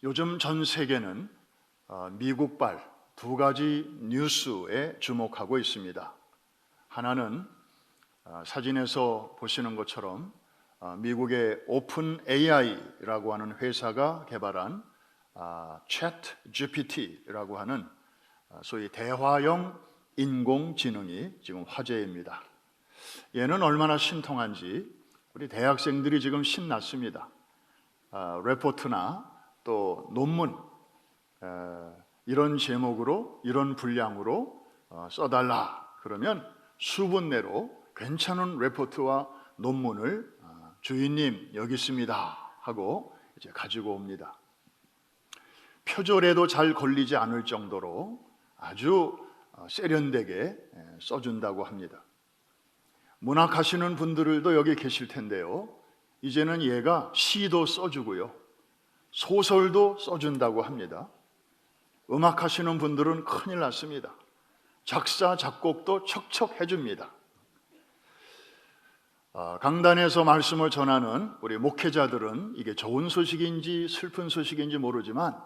요즘 전 세계는 미국발 두 가지 뉴스에 주목하고 있습니다. 하나는 사진에서 보시는 것처럼 미국의 오픈 AI라고 하는 회사가 개발한 챗 GPT라고 하는 소위 대화형 인공지능이 지금 화제입니다. 얘는 얼마나 신통한지 우리 대학생들이 지금 신났습니다. 레포트나 또 논문 이런 제목으로 이런 분량으로 써달라 그러면 수분 내로 괜찮은 레포트와 논문을 주인님 여기 있습니다 하고 이제 가지고 옵니다. 표절에도 잘 걸리지 않을 정도로 아주 세련되게 써준다고 합니다. 문학하시는 분들도 여기 계실 텐데요, 이제는 얘가 시도 써주고요, 소설도 써준다고 합니다. 음악하시는 분들은 큰일 났습니다. 작사, 작곡도 척척 해줍니다. 강단에서 말씀을 전하는 우리 목회자들은 이게 좋은 소식인지 슬픈 소식인지 모르지만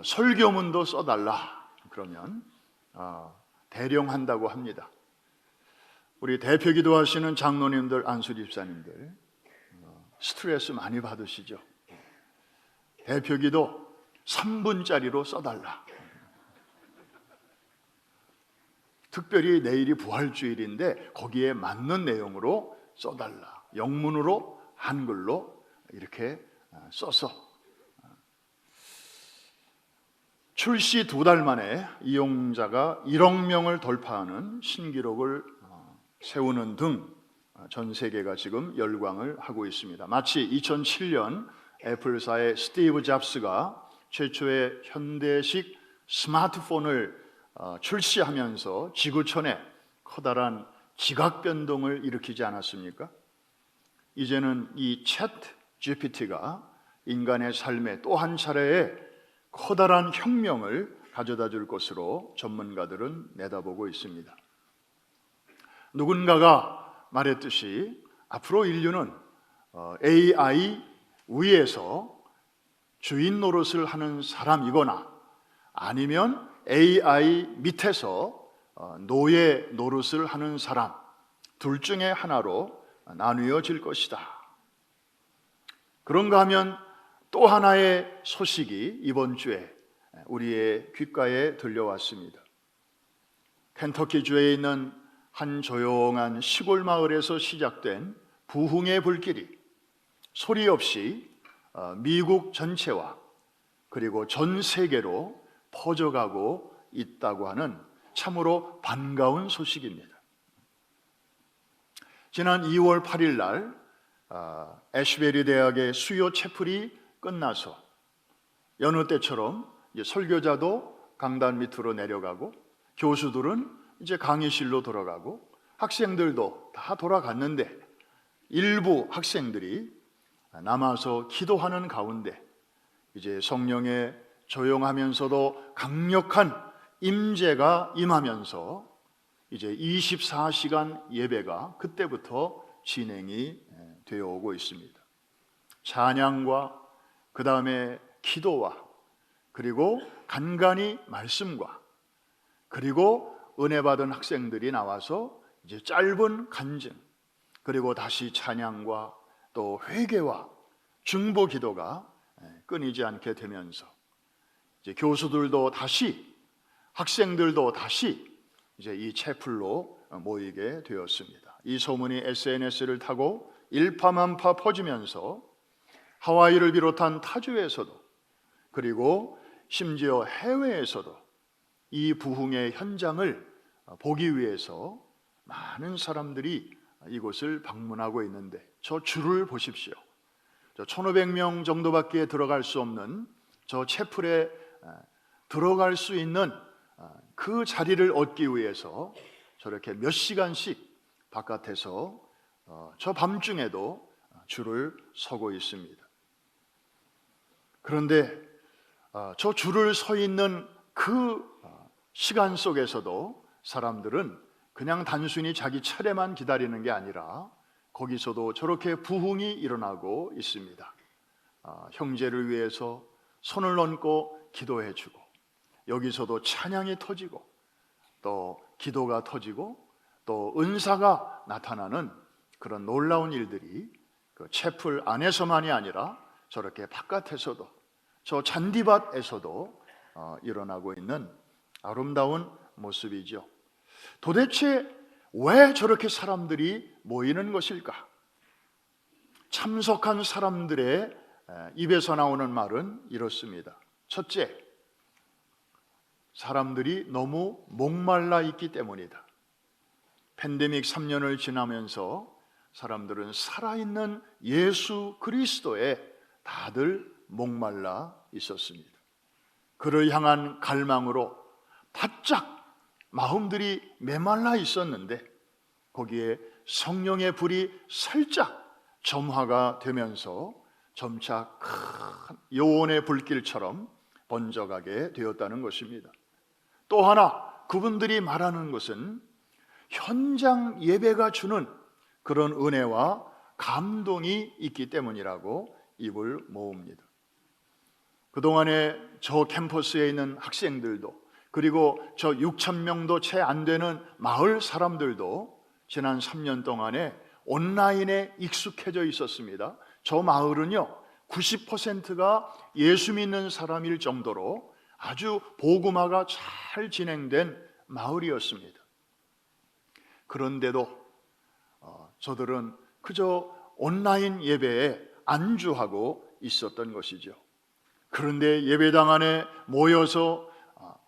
설교문도 써달라 그러면 대령한다고 합니다. 우리 대표 기도하시는 장로님들, 안수 집사님들 스트레스 많이 받으시죠? 대표 기도 3분짜리로 써달라. 특별히 내일이 부활주일인데 거기에 맞는 내용으로 써달라. 영문으로 한글로 이렇게 써서. 출시 2달 만에 이용자가 1억 명을 돌파하는 신기록을 세우는 등 전 세계가 지금 열광을 하고 있습니다. 마치 2007년 애플사의 스티브 잡스가 최초의 현대식 스마트폰을 출시하면서 지구촌에 커다란 지각 변동을 일으키지 않았습니까? 이제는 이 챗 GPT가 인간의 삶에 또 한 차례의 커다란 혁명을 가져다 줄 것으로 전문가들은 내다보고 있습니다. 누군가가 말했듯이 앞으로 인류는 AI 위에서 주인 노릇을 하는 사람이거나 아니면 AI 밑에서 노예 노릇을 하는 사람, 둘 중에 하나로 나뉘어질 것이다. 그런가 하면 또 하나의 소식이 이번 주에 우리의 귓가에 들려왔습니다. 켄터키주에 있는 한 조용한 시골 마을에서 시작된 부흥의 불길이 소리 없이 미국 전체와 그리고 전 세계로 퍼져가고 있다고 하는 참으로 반가운 소식입니다. 지난 2월 8일 날 애쉬베리 대학의 수요 채플이 끝나서 여느 때처럼 이제 설교자도 강단 밑으로 내려가고 교수들은 이제 강의실로 돌아가고 학생들도 다 돌아갔는데 일부 학생들이 남아서 기도하는 가운데 이제 성령의 조용하면서도 강력한 임재가 임하면서 이제 24시간 예배가 그때부터 진행이 되어 오고 있습니다. 찬양과 그 다음에 기도와 그리고 간간히 말씀과 그리고 은혜 받은 학생들이 나와서 이제 짧은 간증 그리고 다시 찬양과 또 회개와 중보 기도가 끊이지 않게 되면서 이제 교수들도 다시 학생들도 다시 이제 이 채플로 모이게 되었습니다. 이 소문이 SNS를 타고 일파만파 퍼지면서 하와이를 비롯한 타주에서도 그리고 심지어 해외에서도 이 부흥의 현장을 보기 위해서 많은 사람들이 이곳을 방문하고 있는데 저 줄을 보십시오. 저 1500명 정도밖에 들어갈 수 없는 저 채플에 들어갈 수 있는 그 자리를 얻기 위해서 저렇게 몇 시간씩 바깥에서 저 밤중에도 줄을 서고 있습니다. 그런데 저 줄을 서 있는 그 시간 속에서도 사람들은 그냥 단순히 자기 차례만 기다리는 게 아니라 거기서도 저렇게 부흥이 일어나고 있습니다. 형제를 위해서 손을 얹고 기도해 주고, 여기서도 찬양이 터지고 또 기도가 터지고 또 은사가 나타나는 그런 놀라운 일들이 그 채플 안에서만이 아니라 저렇게 바깥에서도, 저 잔디밭에서도 일어나고 있는 아름다운 모습이죠. 도대체 왜 저렇게 사람들이 모이는 것일까? 참석한 사람들의 입에서 나오는 말은 이렇습니다. 첫째, 사람들이 너무 목말라 있기 때문이다. 팬데믹 3년을 지나면서 사람들은 살아있는 예수 그리스도에 다들 목말라 있었습니다. 그를 향한 갈망으로 바짝 마음들이 메말라 있었는데, 거기에 성령의 불이 살짝 점화가 되면서 점차 큰 요원의 불길처럼 번져가게 되었다는 것입니다. 또 하나, 그분들이 말하는 것은 현장 예배가 주는 그런 은혜와 감동이 있기 때문이라고 입을 모읍니다. 그동안에 저 캠퍼스에 있는 학생들도, 그리고 저 6,000명도 채 안 되는 마을 사람들도 지난 3년 동안에 온라인에 익숙해져 있었습니다. 저 마을은요, 90%가 예수 믿는 사람일 정도로 아주 복음화가 잘 진행된 마을이었습니다. 그런데도 저들은 그저 온라인 예배에 안주하고 있었던 것이죠. 그런데 예배당 안에 모여서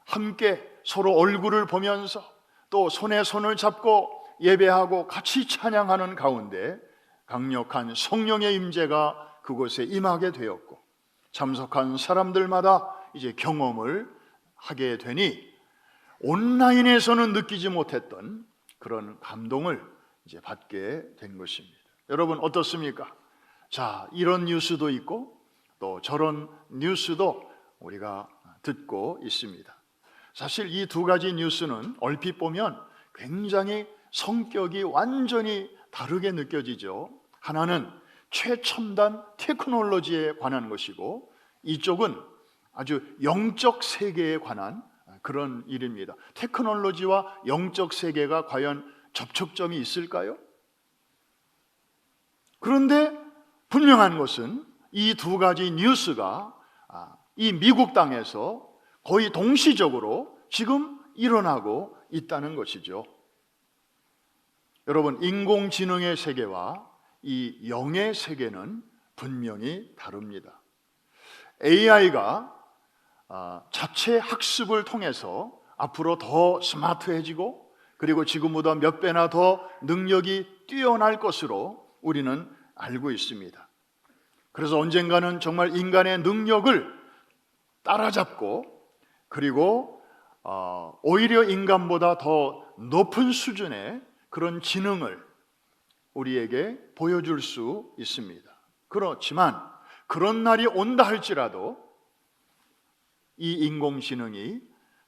함께 서로 얼굴을 보면서 또 손에 손을 잡고 예배하고 같이 찬양하는 가운데 강력한 성령의 임재가 그곳에 임하게 되었고, 참석한 사람들마다 이제 경험을 하게 되니 온라인에서는 느끼지 못했던 그런 감동을 이제 받게 된 것입니다. 여러분 어떻습니까? 자, 이런 뉴스도 있고 또 저런 뉴스도 우리가 듣고 있습니다. 사실 이 두 가지 뉴스는 얼핏 보면 굉장히 성격이 완전히 다르게 느껴지죠. 하나는 최첨단 테크놀로지에 관한 것이고, 이쪽은 아주 영적 세계에 관한 그런 일입니다. 테크놀로지와 영적 세계가 과연 접촉점이 있을까요? 그런데 분명한 것은 이 두 가지 뉴스가 이 미국 땅에서 거의 동시적으로 지금 일어나고 있다는 것이죠. 여러분, 인공지능의 세계와 이 영의 세계는 분명히 다릅니다. AI가 자체 학습을 통해서 앞으로 더 스마트해지고, 그리고 지금보다 몇 배나 더 능력이 뛰어날 것으로 우리는 알고 있습니다. 그래서 언젠가는 정말 인간의 능력을 따라잡고, 그리고 오히려 인간보다 더 높은 수준의 그런 지능을 우리에게 보여줄 수 있습니다. 그렇지만 그런 날이 온다 할지라도 이 인공지능이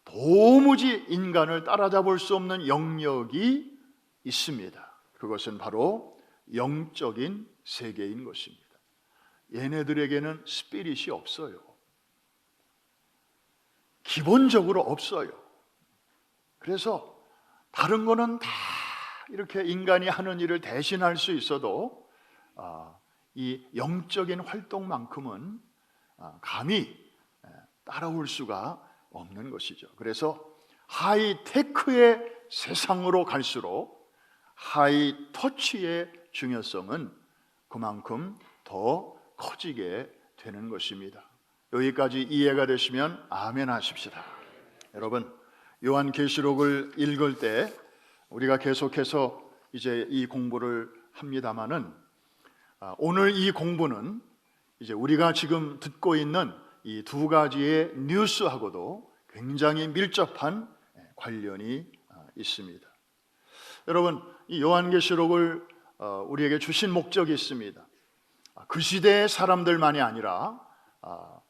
도무지 인간을 따라잡을 수 없는 영역이 있습니다. 그것은 바로 영적인 세계인 것입니다. 얘네들에게는 스피릿이 없어요. 기본적으로 없어요. 그래서 다른 거는 다 이렇게 인간이 하는 일을 대신할 수 있어도 이 영적인 활동만큼은 감히 따라올 수가 없는 것이죠. 그래서 하이테크의 세상으로 갈수록 하이터치의 중요성은 그만큼 더 커지게 되는 것입니다. 여기까지 이해가 되시면 아멘 하십시다. 여러분, 요한계시록을 읽을 때 우리가 계속해서 이제 이 공부를 합니다마는, 오늘 이 공부는 이제 우리가 지금 듣고 있는 이 두 가지의 뉴스하고도 굉장히 밀접한 관련이 있습니다. 여러분, 이 요한계시록을 우리에게 주신 목적이 있습니다. 그 시대의 사람들만이 아니라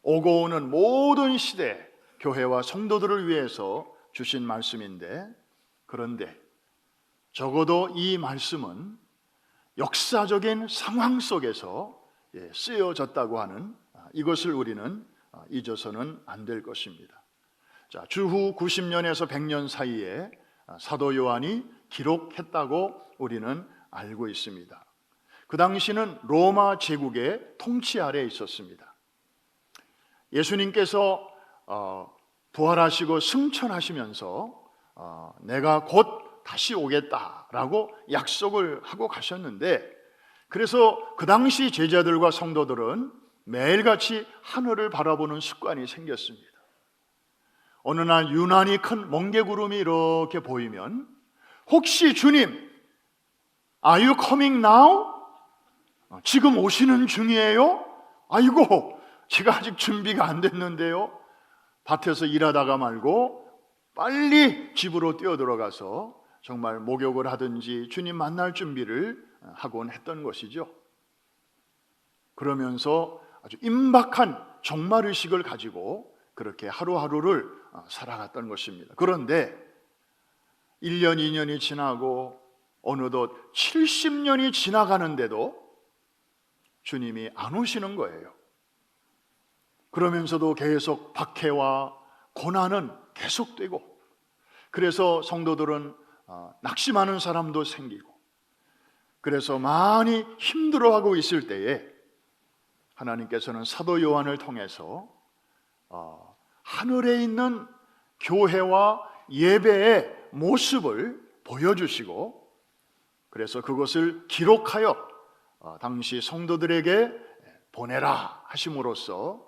오고 오는 모든 시대 교회와 성도들을 위해서 주신 말씀인데, 그런데 적어도 이 말씀은 역사적인 상황 속에서 쓰여졌다고 하는 이것을 우리는 잊어서는 안 될 것입니다. 자, 주후 90년에서 100년 사이에 사도 요한이 기록했다고 우리는 알고 있습니다. 그 당시는 로마 제국의 통치 아래에 있었습니다. 예수님께서 부활하시고 승천하시면서 내가 곧 다시 오겠다라고 약속을 하고 가셨는데, 그래서 그 당시 제자들과 성도들은 매일같이 하늘을 바라보는 습관이 생겼습니다. 어느 날 유난히 큰 멍게구름이 이렇게 보이면 혹시 주님, Are you coming now? 지금 오시는 중이에요? 아이고, 제가 아직 준비가 안 됐는데요. 밭에서 일하다가 말고 빨리 집으로 뛰어들어가서 정말 목욕을 하든지 주님 만날 준비를 하곤 했던 것이죠. 그러면서 아주 임박한 종말의식을 가지고 그렇게 하루하루를 살아갔던 것입니다. 그런데 1년, 2년이 지나고 어느덧 70년이 지나가는데도 주님이 안 오시는 거예요. 그러면서도 계속 박해와 고난은 계속되고, 그래서 성도들은 낙심하는 사람도 생기고, 그래서 많이 힘들어하고 있을 때에 하나님께서는 사도 요한을 통해서 하늘에 있는 교회와 예배의 모습을 보여주시고, 그래서 그것을 기록하여 당시 성도들에게 보내라 하심으로써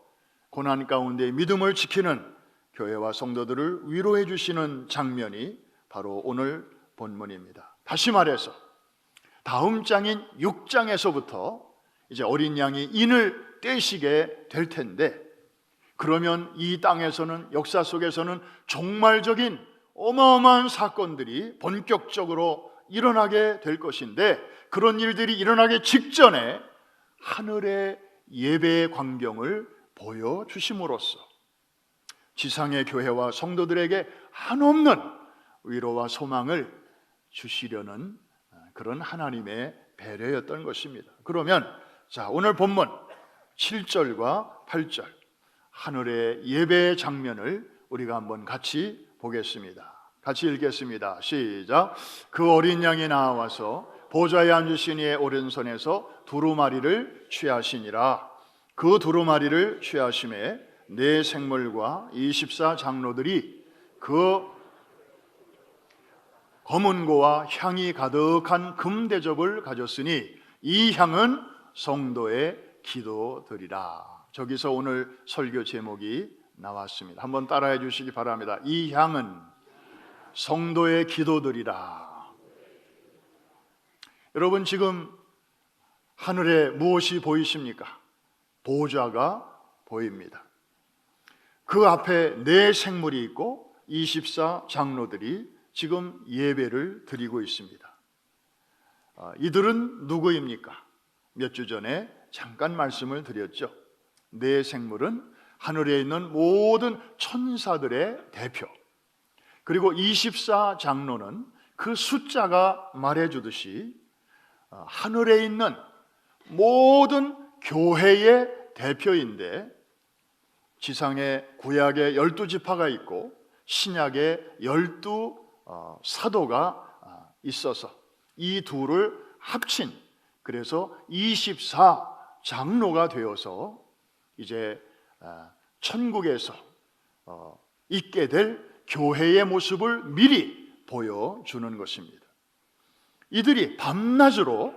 고난 가운데 믿음을 지키는 교회와 성도들을 위로해 주시는 장면이 바로 오늘 본문입니다. 다시 말해서 다음 장인 6장에서부터 이제 어린 양이 인을 떼시게 될 텐데, 그러면 이 땅에서는, 역사 속에서는 종말적인 어마어마한 사건들이 본격적으로 일어나게 될 것인데, 그런 일들이 일어나기 직전에 하늘의 예배의 광경을 보여주심으로써 지상의 교회와 성도들에게 한없는 위로와 소망을 주시려는 그런 하나님의 배려였던 것입니다. 그러면 자, 오늘 본문 7절과 8절 하늘의 예배의 장면을 우리가 한번 같이 보겠습니다. 같이 읽겠습니다. 시작. 그 어린 양이 나와서 보좌에 앉으신 이의 오른손에서 두루마리를 취하시니라. 그 두루마리를 취하심에 네 생물과 24 장로들이 그 검은 고와 향이 가득한 금 대접을 가졌으니 이 향은 성도의 기도들이라. 저기서 오늘 설교 제목이 나왔습니다. 한번 따라해 주시기 바랍니다. 이 향은 성도의 기도들이라. 여러분, 지금 하늘에 무엇이 보이십니까? 보좌가 보입니다. 그 앞에 네 생물이 있고 24 장로들이 지금 예배를 드리고 있습니다. 이들은 누구입니까? 몇 주 전에 잠깐 말씀을 드렸죠. 네 생물은 하늘에 있는 모든 천사들의 대표, 그리고 24 장로는 그 숫자가 말해주듯이 하늘에 있는 모든 교회의 대표인데, 지상에 구약의 12지파가 있고 신약의 12 사도가 있어서 이 둘을 합친, 그래서 24 장로가 되어서 이제 천국에서 있게 될 교회의 모습을 미리 보여주는 것입니다. 이들이 밤낮으로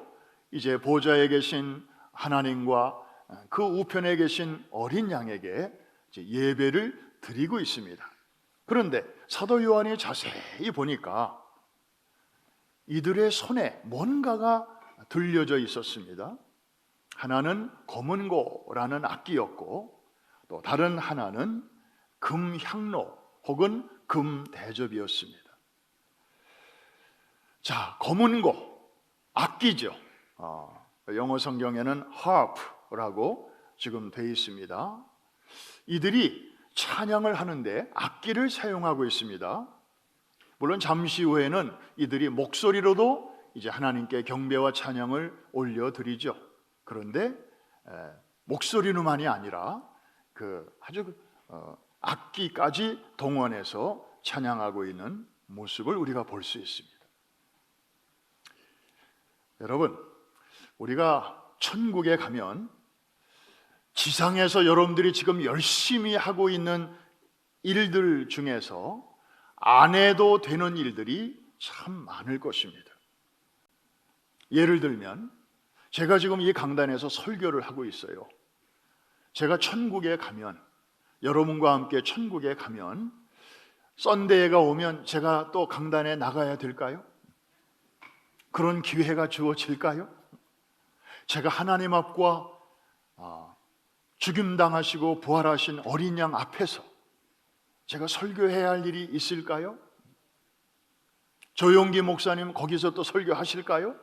이제 보좌에 계신 하나님과 그 우편에 계신 어린 양에게 예배를 드리고 있습니다. 그런데 사도 요한이 자세히 보니까 이들의 손에 뭔가가 들려져 있었습니다. 하나는 검은고라는 악기였고, 또 다른 하나는 금향로 혹은 금대접이었습니다. 자, 검은고, 악기죠. 영어 성경에는 harp라고 지금 되어 있습니다. 이들이 찬양을 하는데 악기를 사용하고 있습니다. 물론 잠시 후에는 이들이 목소리로도 이제 하나님께 경배와 찬양을 올려드리죠. 그런데 목소리로만이 아니라 아주 악기까지 동원해서 찬양하고 있는 모습을 우리가 볼 수 있습니다. 여러분, 우리가 천국에 가면 지상에서 여러분들이 지금 열심히 하고 있는 일들 중에서 안 해도 되는 일들이 참 많을 것입니다. 예를 들면 제가 지금 이 강단에서 설교를 하고 있어요. 제가 천국에 가면, 여러분과 함께 천국에 가면 썬데이가 오면 제가 또 강단에 나가야 될까요? 그런 기회가 주어질까요? 제가 하나님 앞과 죽임당하시고 부활하신 어린 양 앞에서 제가 설교해야 할 일이 있을까요? 조용기 목사님 거기서 또 설교하실까요?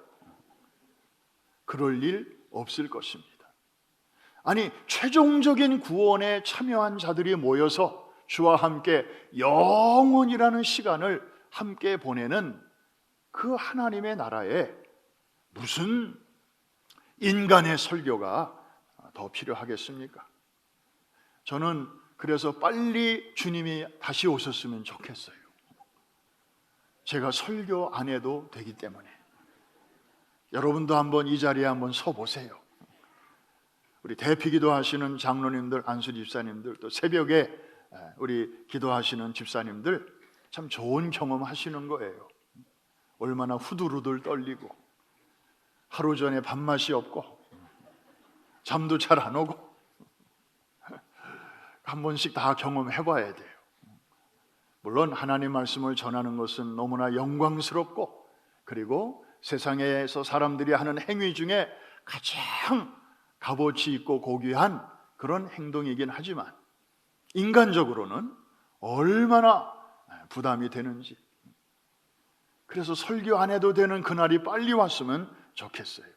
그럴 일 없을 것입니다. 아니, 최종적인 구원에 참여한 자들이 모여서 주와 함께 영원이라는 시간을 함께 보내는 그 하나님의 나라에 무슨 인간의 설교가 더 필요하겠습니까? 저는 그래서 빨리 주님이 다시 오셨으면 좋겠어요. 제가 설교 안 해도 되기 때문에. 여러분도 한번 이 자리에 한번 서 보세요. 우리 대피기도 하시는 장로님들, 안수 집사님들, 또 새벽에 우리 기도하시는 집사님들 참 좋은 경험 하시는 거예요. 얼마나 후들후들 떨리고 하루 전에 밥맛이 없고 잠도 잘 안 오고 한 번씩 다 경험해 봐야 돼요. 물론 하나님 말씀을 전하는 것은 너무나 영광스럽고, 그리고 세상에서 사람들이 하는 행위 중에 가장 값어치 있고 고귀한 그런 행동이긴 하지만 인간적으로는 얼마나 부담이 되는지, 그래서 설교 안 해도 되는 그날이 빨리 왔으면 좋겠어요.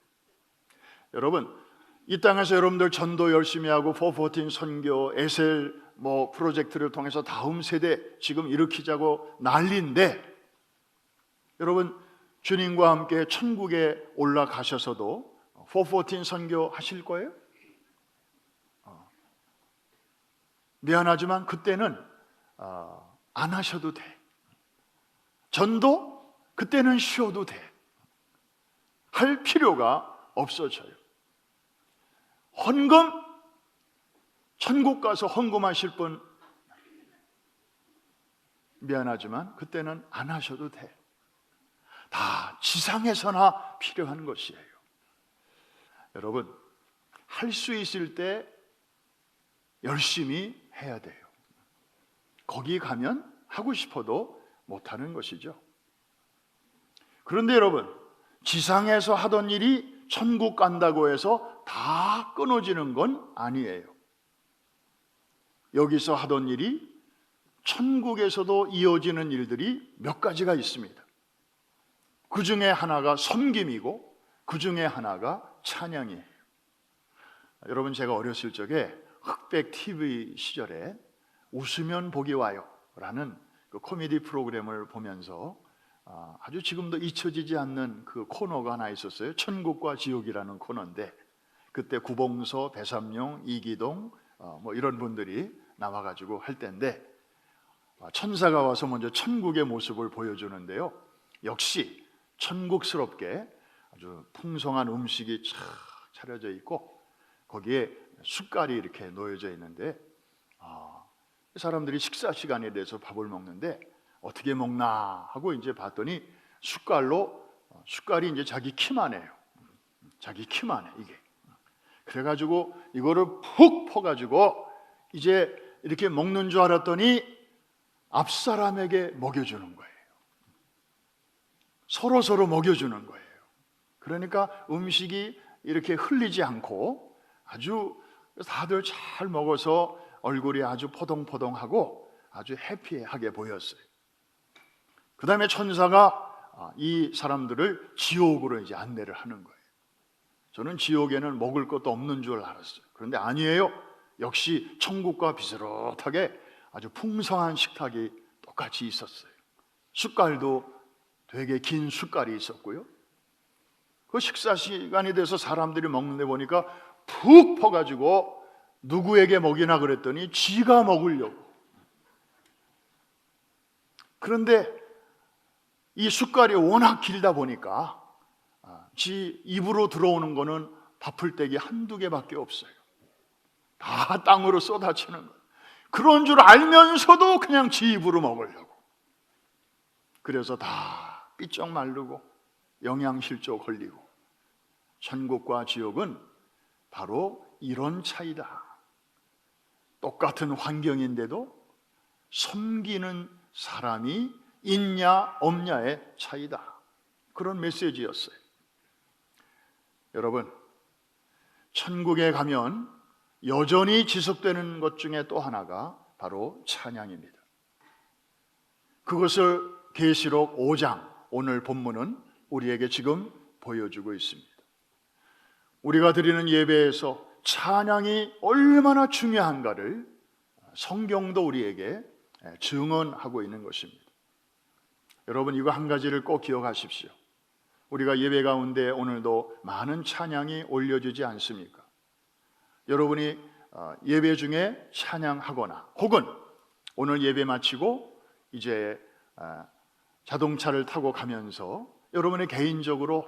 여러분, 이 땅에서 여러분들 전도 열심히 하고 414 선교, 에셀 프로젝트를 통해서 다음 세대 지금 일으키자고 난리인데, 여러분 주님과 함께 천국에 올라가셔서도 414 선교 하실 거예요? 미안하지만 그때는 안 하셔도 돼. 전도 그때는 쉬어도 돼. 할 필요가 없어져요. 헌금, 천국 가서 헌금하실 분 미안하지만 그때는 안 하셔도 돼. 다 지상에서나 필요한 것이에요. 여러분, 할 수 있을 때 열심히 해야 돼요. 거기 가면 하고 싶어도 못하는 것이죠. 그런데 여러분, 지상에서 하던 일이 천국 간다고 해서 다 끊어지는 건 아니에요. 여기서 하던 일이 천국에서도 이어지는 일들이 몇 가지가 있습니다. 그 중에 하나가 섬김이고 그 중에 하나가 찬양이에요. 여러분, 제가 어렸을 적에 흑백 TV 시절에 웃으면 복이 와요 라는 그 코미디 프로그램을 보면서 아주 지금도 잊혀지지 않는 그 코너가 하나 있었어요. 천국과 지옥이라는 코너인데, 그때 구봉서, 배삼룡, 이기동 이런 분들이 나와가지고 할 때인데, 천사가 와서 먼저 천국의 모습을 보여주는데요, 역시 천국스럽게 아주 풍성한 음식이 쫙 차려져 있고 거기에 숟갈이 이렇게 놓여져 있는데, 사람들이 식사 시간에 대해서 밥을 먹는데 어떻게 먹나 하고 이제 봤더니 숟갈이 이제 자기 키만 해요. 자기 키만 해, 이게. 그래가지고 이거를 푹 퍼가지고 이제 이렇게 먹는 줄 알았더니 앞 사람에게 먹여주는 거예요. 서로 먹여주는 거예요. 그러니까 음식이 이렇게 흘리지 않고 아주 다들 잘 먹어서 얼굴이 아주 포동포동하고 아주 해피하게 보였어요. 그 다음에 천사가 이 사람들을 지옥으로 이제 안내를 하는 거예요. 저는 지옥에는 먹을 것도 없는 줄 알았어요. 그런데 아니에요. 역시 천국과 비슷하게 아주 풍성한 식탁이 똑같이 있었어요. 숟갈도 되게 긴 숟갈이 있었고요. 그 식사 시간이 돼서 사람들이 먹는데 보니까 푹 퍼가지고 누구에게 먹이나 그랬더니 지가 먹으려고. 그런데 이 숟갈이 워낙 길다 보니까 지 입으로 들어오는 거는 밥풀떼기 한두 개밖에 없어요. 다 땅으로 쏟아치는 거예요. 그런 줄 알면서도 그냥 지 입으로 먹으려고. 그래서 다 삐쩍 마르고 영양실조 걸리고. 천국과 지옥은 바로 이런 차이다. 똑같은 환경인데도 섬기는 사람이 있냐 없냐의 차이다. 그런 메시지였어요. 여러분, 천국에 가면 여전히 지속되는 것 중에 또 하나가 바로 찬양입니다. 그것을 계시록 5장 오늘 본문은 우리에게 지금 보여주고 있습니다. 우리가 드리는 예배에서 찬양이 얼마나 중요한가를 성경도 우리에게 증언하고 있는 것입니다. 여러분, 이거 한 가지를 꼭 기억하십시오. 우리가 예배 가운데 오늘도 많은 찬양이 올려지지 않습니까? 여러분이 예배 중에 찬양하거나 혹은 오늘 예배 마치고 이제 자동차를 타고 가면서 여러분이 개인적으로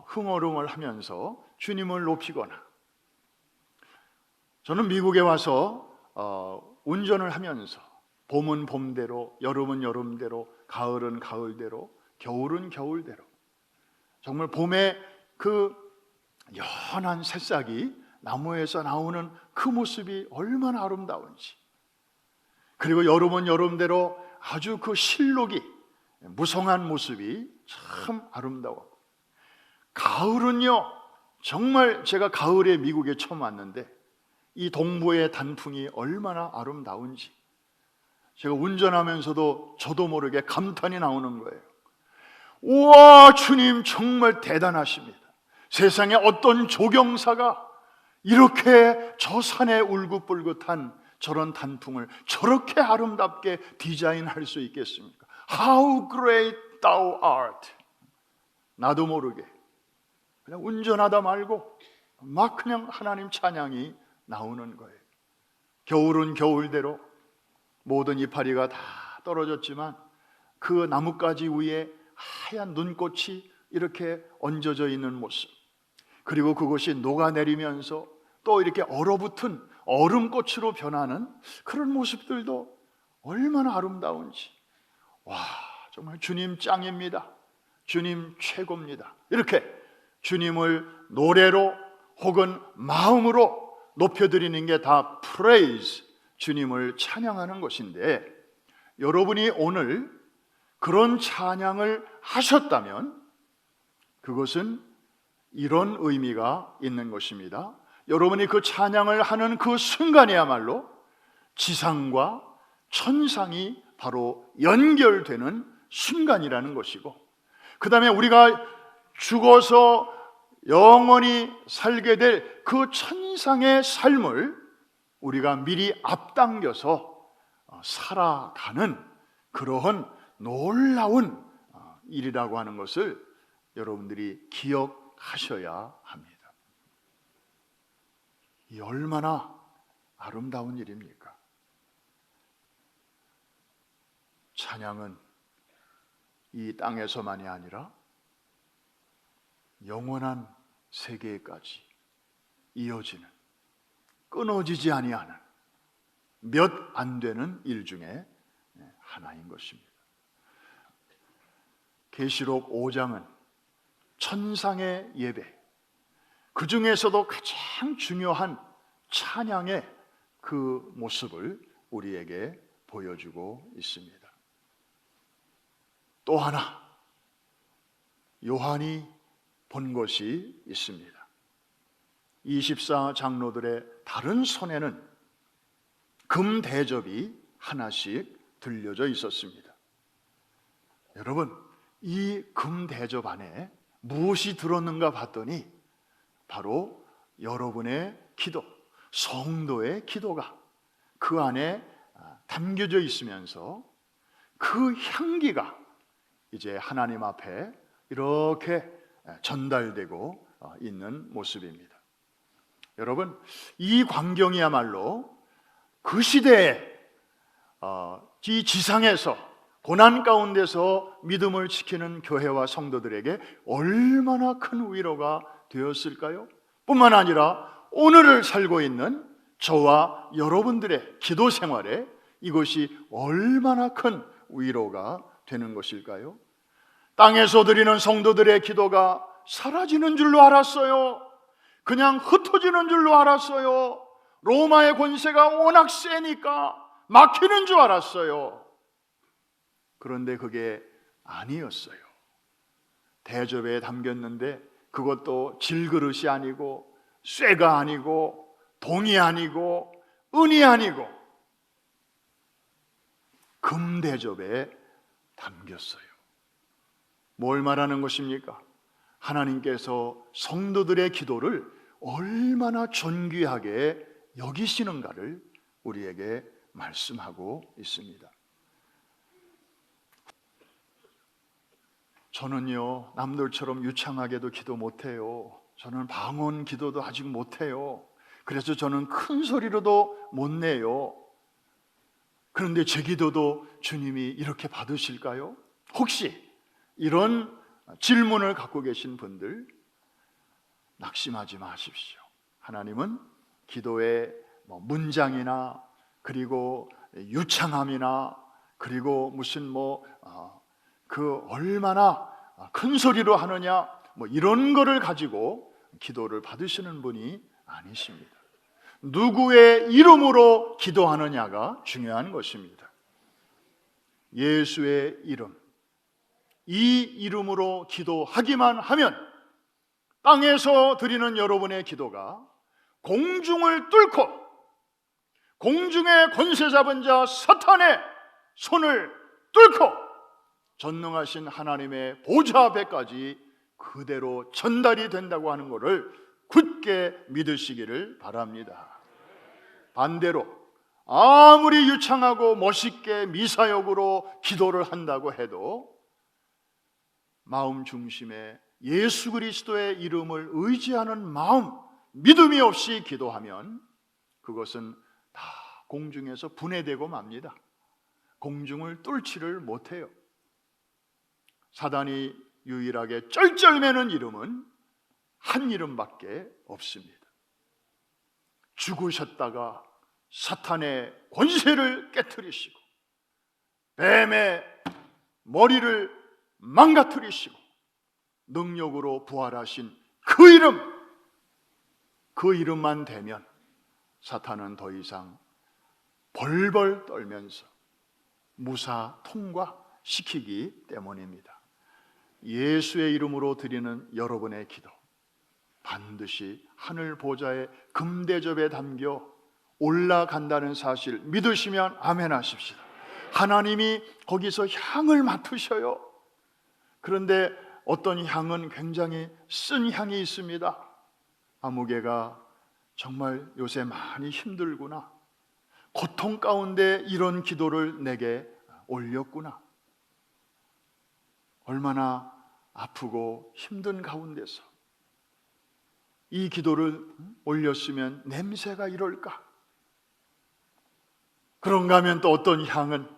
흥얼흥얼 하면서 주님을 높이거나, 저는 미국에 와서 운전을 하면서 봄은 봄대로, 여름은 여름대로, 가을은 가을대로, 겨울은 겨울대로, 정말 봄에 그 연한 새싹이 나무에서 나오는 그 모습이 얼마나 아름다운지, 그리고 여름은 여름대로 아주 그 실록이 무성한 모습이 참 아름다워. 가을은요, 정말 제가 가을에 미국에 처음 왔는데 이 동부의 단풍이 얼마나 아름다운지 제가 운전하면서도 저도 모르게 감탄이 나오는 거예요. 우와, 주님 정말 대단하십니다. 세상에 어떤 조경사가 이렇게 저 산에 울긋불긋한 저런 단풍을 저렇게 아름답게 디자인할 수 있겠습니까? How great thou art. 나도 모르게 그냥 운전하다 말고 막 그냥 하나님 찬양이 나오는 거예요. 겨울은 겨울대로 모든 이파리가 다 떨어졌지만 그 나뭇가지 위에 하얀 눈꽃이 이렇게 얹어져 있는 모습, 그리고 그것이 녹아내리면서 또 이렇게 얼어붙은 얼음꽃으로 변하는 그런 모습들도 얼마나 아름다운지, 와, 정말 주님 짱입니다. 주님 최고입니다. 이렇게 주님을 노래로 혹은 마음으로 높여드리는 게 다 praise, 주님을 찬양하는 것인데, 여러분이 오늘 그런 찬양을 하셨다면 그것은 이런 의미가 있는 것입니다. 여러분이 그 찬양을 하는 그 순간이야말로 지상과 천상이 바로 연결되는 순간이라는 것이고, 그 다음에 우리가 죽어서 영원히 살게 될 그 천상의 삶을 우리가 미리 앞당겨서 살아가는 그러한 놀라운 일이라고 하는 것을 여러분들이 기억하셔야 합니다. 이 얼마나 아름다운 일입니까? 찬양은 이 땅에서만이 아니라 영원한 세계까지 이어지는, 끊어지지 아니하는 몇 안 되는 일 중에 하나인 것입니다. 계시록 5장은 천상의 예배, 그 중에서도 가장 중요한 찬양의 그 모습을 우리에게 보여주고 있습니다. 또 하나 요한이 본 것이 있습니다. 24 장로들의 다른 손에는 금 대접이 하나씩 들려져 있었습니다. 여러분, 이 금 대접 안에 무엇이 들었는가 봤더니 바로 여러분의 기도, 성도의 기도가 그 안에 담겨져 있으면서 그 향기가 이제 하나님 앞에 이렇게 전달되고 있는 모습입니다. 여러분, 이 광경이야말로 그 시대에 이 지상에서 고난 가운데서 믿음을 지키는 교회와 성도들에게 얼마나 큰 위로가 되었을까요? 뿐만 아니라 오늘을 살고 있는 저와 여러분들의 기도 생활에 이것이 얼마나 큰 위로가 되는 것일까요? 땅에서 드리는 성도들의 기도가 사라지는 줄로 알았어요. 그냥 흩어지는 줄로 알았어요. 로마의 권세가 워낙 세니까 막히는 줄 알았어요. 그런데 그게 아니었어요. 대접에 담겼는데 그것도 질그릇이 아니고 쇠가 아니고 동이 아니고 은이 아니고 금대접에 담겼어요. 뭘 말하는 것입니까? 하나님께서 성도들의 기도를 얼마나 존귀하게 여기시는가를 우리에게 말씀하고 있습니다. 저는요, 남들처럼 유창하게도 기도 못해요. 저는 방언 기도도 아직 못해요. 그래서 저는 큰 소리로도 못 내요. 그런데 제 기도도 주님이 이렇게 받으실까요? 혹시 이런 질문을 갖고 계신 분들 낙심하지 마십시오. 하나님은 기도의 문장이나 그리고 유창함이나 그리고 무슨 그 얼마나 큰 소리로 하느냐 이런 거를 가지고 기도를 받으시는 분이 아니십니다. 누구의 이름으로 기도하느냐가 중요한 것입니다. 예수의 이름, 이 이름으로 기도하기만 하면 땅에서 드리는 여러분의 기도가 공중을 뚫고 공중의 권세 잡은 자 사탄의 손을 뚫고 전능하신 하나님의 보좌 앞에까지 그대로 전달이 된다고 하는 것을 굳게 믿으시기를 바랍니다. 반대로 아무리 유창하고 멋있게 미사역으로 기도를 한다고 해도 마음 중심에 예수 그리스도의 이름을 의지하는 마음, 믿음이 없이 기도하면 그것은 다 공중에서 분해되고 맙니다. 공중을 뚫지를 못해요. 사단이 유일하게 쩔쩔매는 이름은 한 이름밖에 없습니다. 죽으셨다가 사탄의 권세를 깨트리시고 뱀의 머리를 망가뜨리시고 능력으로 부활하신 그 이름, 그 이름만 되면 사탄은 더 이상 벌벌 떨면서 무사 통과시키기 때문입니다. 예수의 이름으로 드리는 여러분의 기도 반드시 하늘 보좌의 금대접에 담겨 올라간다는 사실 믿으시면 아멘 하십시오. 하나님이 거기서 향을 맡으셔요. 그런데 어떤 향은 굉장히 쓴 향이 있습니다. 아무개가 정말 요새 많이 힘들구나, 고통 가운데 이런 기도를 내게 올렸구나, 얼마나 아프고 힘든 가운데서 이 기도를 올렸으면 냄새가 이럴까? 그런가 하면 또 어떤 향은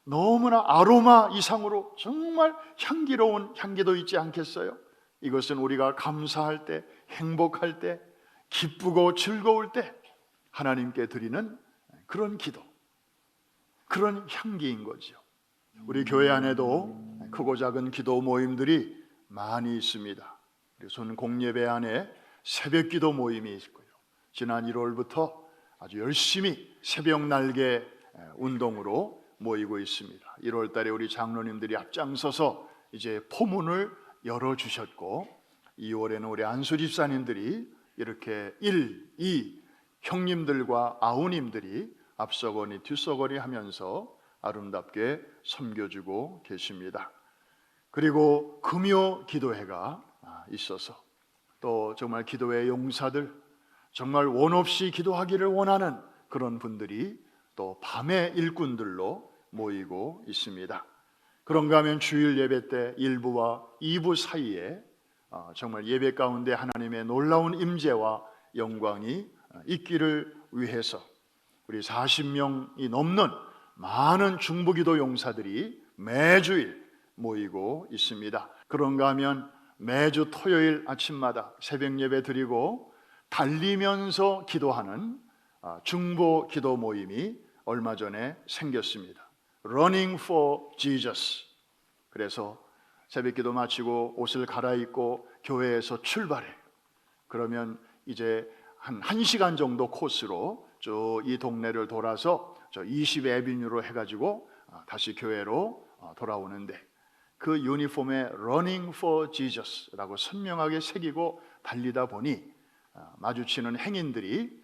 너무나 아로마 이상으로 정말 향기로운 향기도 있지 않겠어요? 이것은 우리가 감사할 때, 행복할 때, 기쁘고 즐거울 때 하나님께 드리는 그런 기도, 그런 향기인 거죠. 우리 교회 안에도 크고 작은 기도 모임들이 많이 있습니다. 그래서 공예배 안에 새벽 기도 모임이 있고요. 지난 1월부터 아주 열심히 새벽 날개 운동으로 모이고 있습니다. 1월 달에 우리 장로님들이 앞장서서 이제 포문을 열어주셨고 2월에는 우리 안수 집사님들이 이렇게 1, 2 형님들과 아우님들이 앞서거니 뒤서거니 하면서 아름답게 섬겨주고 계십니다. 그리고 금요 기도회가 있어서 또 정말 기도회 용사들, 정말 원 없이 기도하기를 원하는 그런 분들이 또 밤의 일꾼들로 모이고 있습니다. 그런가 하면 주일 예배 때 1부와 2부 사이에 정말 예배 가운데 하나님의 놀라운 임재와 영광이 있기를 위해서 우리 40명이 넘는 많은 중보기도 용사들이 매주일 모이고 있습니다. 그런가 하면 매주 토요일 아침마다 새벽 예배 드리고 달리면서 기도하는 중보 기도 모임이 얼마 전에 생겼습니다. Running for Jesus. 그래서 새벽 기도 마치고 옷을 갈아입고 교회에서 출발해. 그러면 이제 한 1시간 정도 코스로 쭉 이 동네를 돌아서 저 20에비뉴로 해가지고 다시 교회로 돌아오는데, 그 유니폼에 Running for Jesus라고 선명하게 새기고 달리다 보니 마주치는 행인들이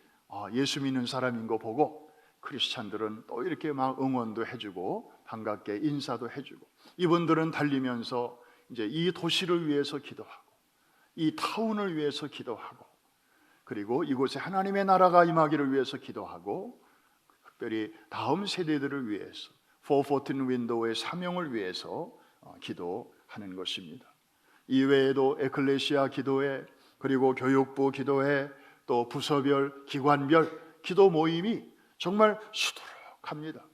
예수 믿는 사람인 거 보고 크리스찬들은 또 이렇게 막 응원도 해주고 반갑게 인사도 해주고, 이분들은 달리면서 이제 이 도시를 위해서 기도하고 이 타운을 위해서 기도하고, 그리고 이곳에 하나님의 나라가 임하기를 위해서 기도하고, 특별히 다음 세대들을 위해서 414 윈도우의 사명을 위해서 기도하는 것입니다. 이외에도 에클레시아 기도회, 그리고 교육부 기도회, 또 부서별, 기관별 기도 모임이 정말 수두룩합니다.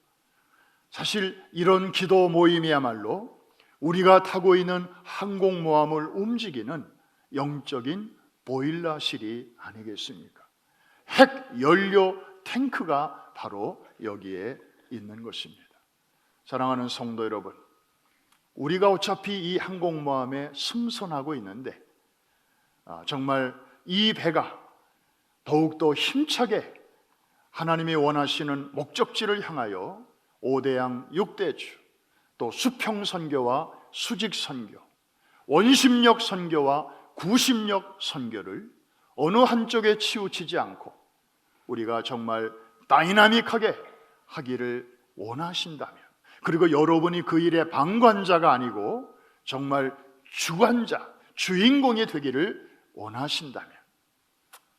사실 이런 기도 모임이야말로 우리가 타고 있는 항공모함을 움직이는 영적인 보일러실이 아니겠습니까? 핵 연료 탱크가 바로 여기에 있는 것입니다. 사랑하는 성도 여러분, 우리가 어차피 이 항공모함에 승선하고 있는데 정말 이 배가 더욱더 힘차게 하나님이 원하시는 목적지를 향하여 5대양 6대주, 또 수평선교와 수직선교, 원심력 선교와 구심력 선교를 어느 한쪽에 치우치지 않고 우리가 정말 다이나믹하게 하기를 원하신다면, 그리고 여러분이 그 일의 방관자가 아니고 정말 주관자, 주인공이 되기를 원하신다면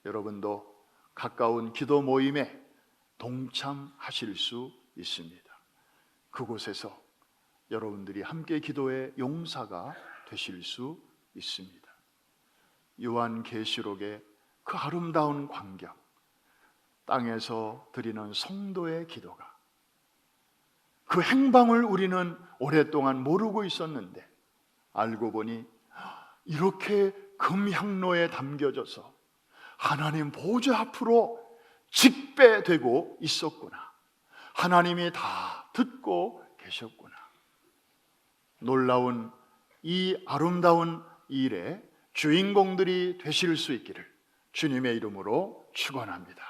여러분도 가까운 기도 모임에 동참하실 수 있습니다. 그곳에서 여러분들이 함께 기도의 용사가 되실 수 있습니다. 요한계시록의 그 아름다운 광경, 땅에서 드리는 성도의 기도가, 그 행방을 우리는 오랫동안 모르고 있었는데 알고 보니 이렇게 금향로에 담겨져서 하나님 보좌 앞으로 직배되고 있었구나. 하나님이 다 듣고 계셨구나. 놀라운 이 아름다운 일에 주인공들이 되실 수 있기를 주님의 이름으로 축원합니다.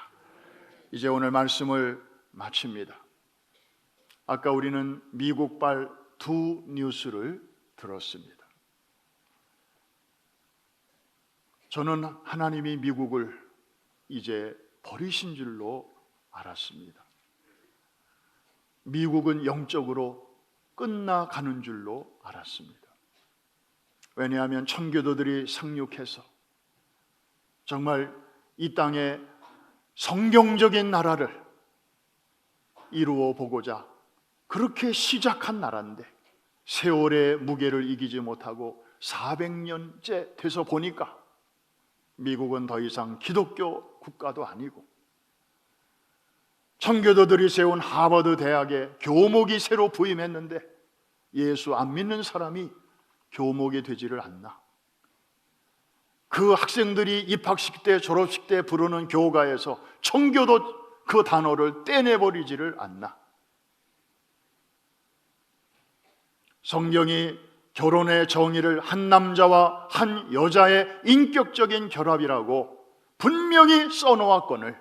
이제 오늘 말씀을 마칩니다. 아까 우리는 미국발 두 뉴스를 들었습니다. 저는 하나님이 미국을 이제 버리신 줄로 알았습니다. 미국은 영적으로 끝나가는 줄로 알았습니다. 왜냐하면 청교도들이 상륙해서 정말 이 땅에 성경적인 나라를 이루어 보고자 그렇게 시작한 나라인데 세월의 무게를 이기지 못하고 400년째 돼서 보니까 미국은 더 이상 기독교 국가도 아니고, 청교도들이 세운 하버드 대학에 교목이 새로 부임했는데 예수 안 믿는 사람이 교목이 되지를 않나. 그 학생들이 입학식 때 졸업식 때 부르는 교가에서 청교도 그 단어를 떼내버리지를 않나. 성경이 결혼의 정의를 한 남자와 한 여자의 인격적인 결합이라고 분명히 써놓았거늘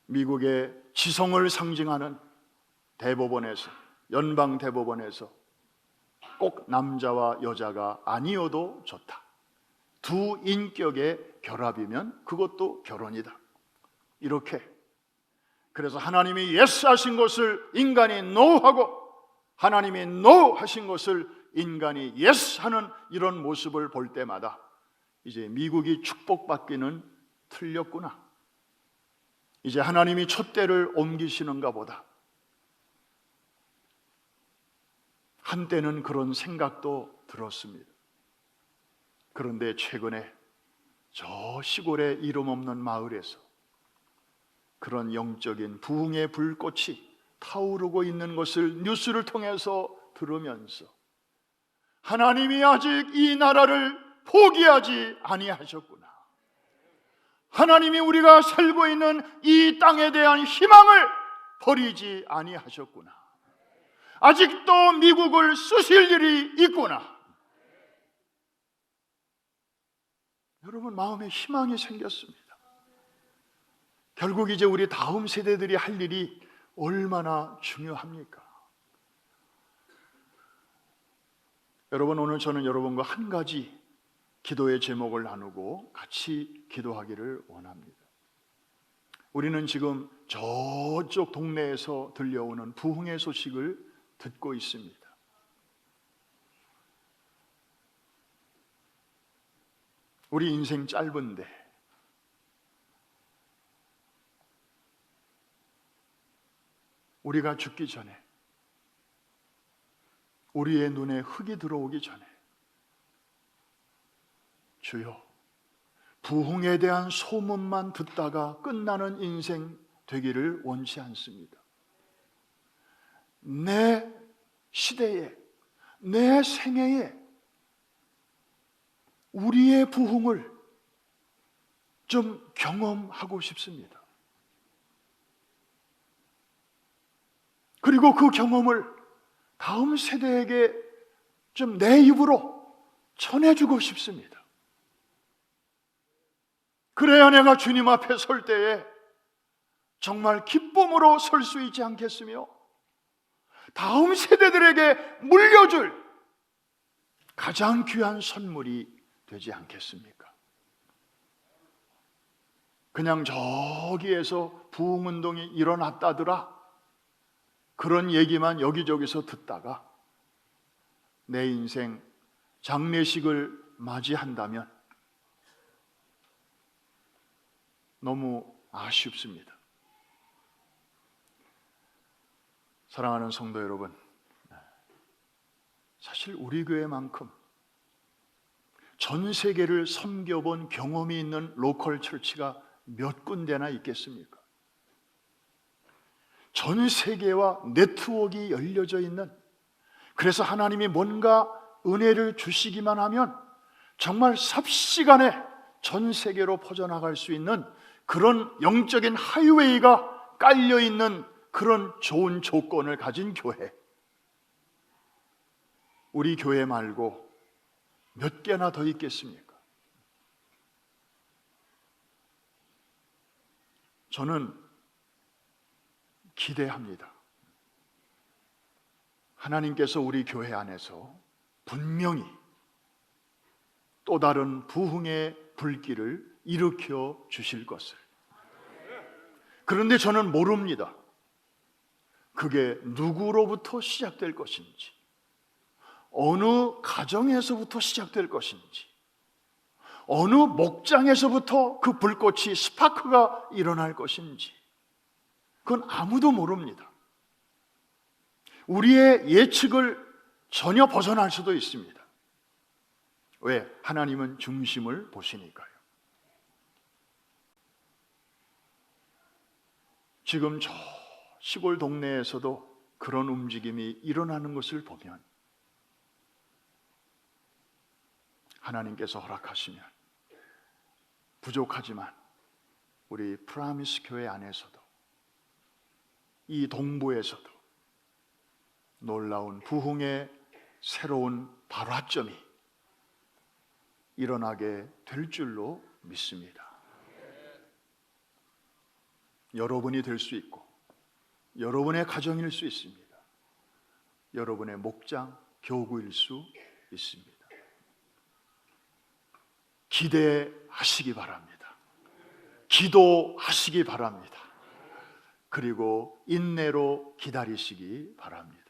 미국의 지성을 상징하는 대법원에서, 연방 대법원에서 꼭 남자와 여자가 아니어도 좋다. 두 인격의 결합이면 그것도 결혼이다. 이렇게, 그래서 하나님이 yes 하신 것을 인간이 no 하고 하나님이 no 하신 것을 인간이 yes 하는 이런 모습을 볼 때마다 이제 미국이 축복받기는 틀렸구나. 이제 하나님이 촛대를 옮기시는가 보다. 한때는 그런 생각도 들었습니다. 그런데 최근에 저 시골의 이름 없는 마을에서 그런 영적인 부흥의 불꽃이 타오르고 있는 것을 뉴스를 통해서 들으면서 하나님이 아직 이 나라를 포기하지 아니하셨구나, 하나님이 우리가 살고 있는 이 땅에 대한 희망을 버리지 아니하셨구나, 아직도 미국을 쓰실 일이 있구나, 여러분 마음에 희망이 생겼습니다. 결국 이제 우리 다음 세대들이 할 일이 얼마나 중요합니까? 여러분, 오늘 저는 여러분과 한 가지 기도의 제목을 나누고 같이 기도하기를 원합니다. 우리는 지금 저쪽 동네에서 들려오는 부흥의 소식을 듣고 있습니다. 우리 인생 짧은데 우리가 죽기 전에, 우리의 눈에 흙이 들어오기 전에 주여, 부흥에 대한 소문만 듣다가 끝나는 인생 되기를 원치 않습니다. 내 시대에, 내 생애에 우리의 부흥을 좀 경험하고 싶습니다. 그리고 그 경험을 다음 세대에게 좀 내 입으로 전해주고 싶습니다. 그래야 내가 주님 앞에 설 때에 정말 기쁨으로 설 수 있지 않겠으며 다음 세대들에게 물려줄 가장 귀한 선물이 되지 않겠습니까? 그냥 저기에서 부흥운동이 일어났다더라, 그런 얘기만 여기저기서 듣다가 내 인생 장례식을 맞이한다면 너무 아쉽습니다. 사랑하는 성도 여러분, 사실 우리 교회만큼 전 세계를 섬겨본 경험이 있는 로컬 처치가 몇 군데나 있겠습니까? 전 세계와 네트워크가 열려져 있는, 그래서 하나님이 뭔가 은혜를 주시기만 하면 정말 삽시간에 전 세계로 퍼져나갈 수 있는 그런 영적인 하이웨이가 깔려있는 그런 좋은 조건을 가진 교회, 우리 교회 말고 몇 개나 더 있겠습니까? 저는 기대합니다. 하나님께서 우리 교회 안에서 분명히 또 다른 부흥의 불길을 일으켜 주실 것을. 그런데 저는 모릅니다. 그게 누구로부터 시작될 것인지, 어느 가정에서부터 시작될 것인지, 어느 목장에서부터 그 불꽃이 스파크가 일어날 것인지, 그건 아무도 모릅니다. 우리의 예측을 전혀 벗어날 수도 있습니다. 왜? 하나님은 중심을 보시니까요. 지금 저 시골 동네에서도 그런 움직임이 일어나는 것을 보면 하나님께서 허락하시면 부족하지만 우리 프라미스 교회 안에서도, 이 동부에서도 놀라운 부흥의 새로운 발화점이 일어나게 될 줄로 믿습니다. 여러분이 될 수 있고 여러분의 가정일 수 있습니다. 여러분의 목장, 교구일 수 있습니다. 기대하시기 바랍니다. 기도하시기 바랍니다. 그리고 인내로 기다리시기 바랍니다.